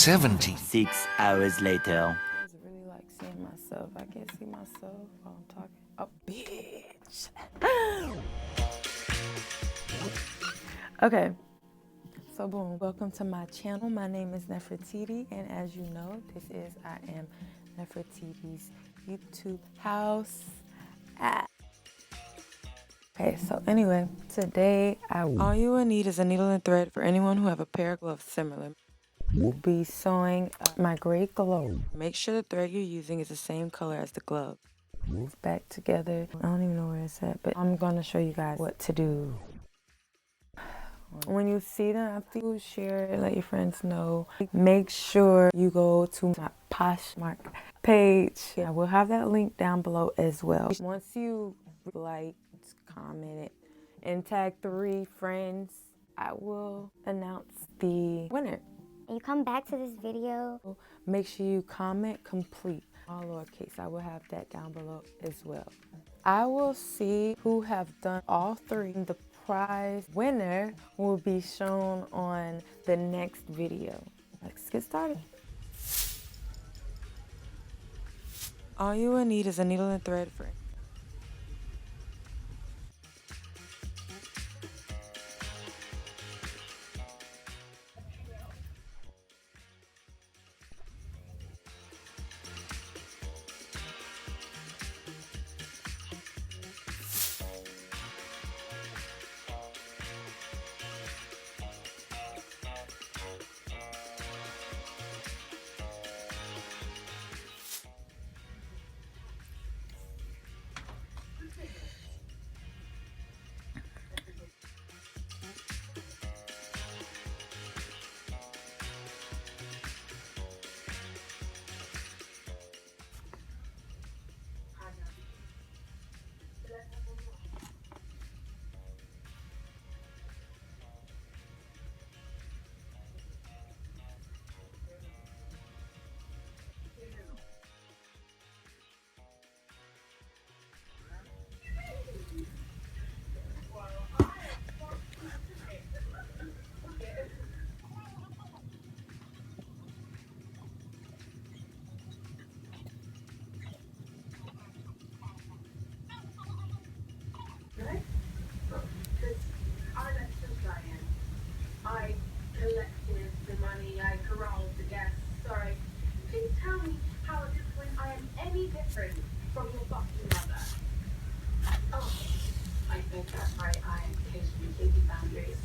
70. 6 hours later. I was really like seeing myself. I can't see myself while I'm talking. Oh, bitch. Okay. So boom, welcome to my channel. My name is Nefertiti, and as you know, I am Nefertiti's YouTube house. Okay, so anyway, today all you will need is a needle and thread for anyone who have a pair of gloves similar. We'll be sewing my gray glove. Make sure the thread you're using is the same color as the glove. Move back together. I don't even know where it's at, but I'm gonna show you guys what to do. When you see them, after you share it, let your friends know. Make sure you go to my Poshmark page. I will have that link down below as well. Once you like, comment it, and tag 3 friends, I will announce the winner. You come back to this video. Make sure you comment complete, all lowercase. I will have that down below as well. I will see who have done all 3. The prize winner will be shown on the next video. Let's get started. All you will need is a needle and thread for I collected the money, I corralled the guests. Sorry. Please tell me how at this point I am any different from your fucking mother. Oh, I think that's right. I am occasionally thinking boundaries.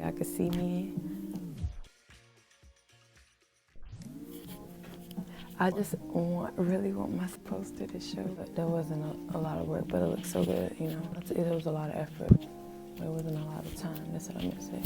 y'all can see me. I just really want my poster to show, but there wasn't a lot of work, but it looked so good, you know. It was a lot of effort. There wasn't a lot of time, that's what I'm gonna say.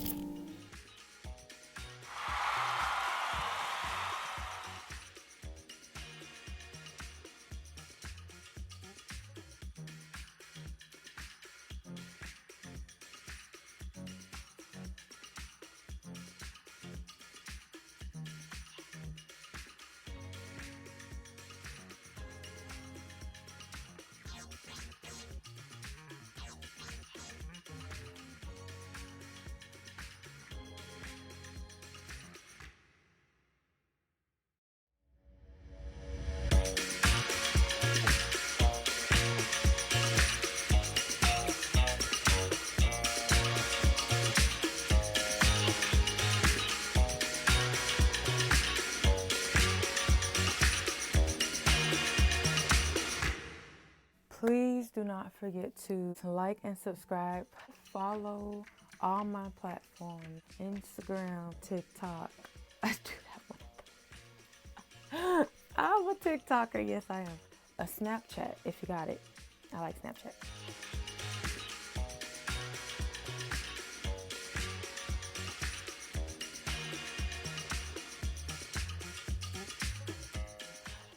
not forget to like and subscribe. Follow all my platforms, Instagram, TikTok. I do that one. I'm a TikToker, yes I am. A Snapchat, if you got it. I like Snapchat.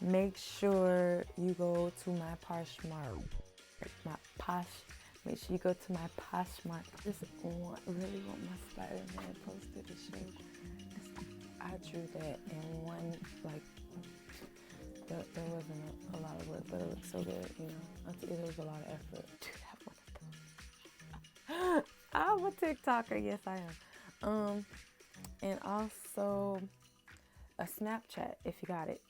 Make sure you go to my Poshmark. My Posh. Make sure you go to my Poshmark. I just really want my Spider-Man poster to show. I drew that in one, like, there wasn't a lot of work, but it looked so good, you know. It was a lot of effort to have one of those. I'm a TikToker, yes I am. And also a Snapchat, if you got it.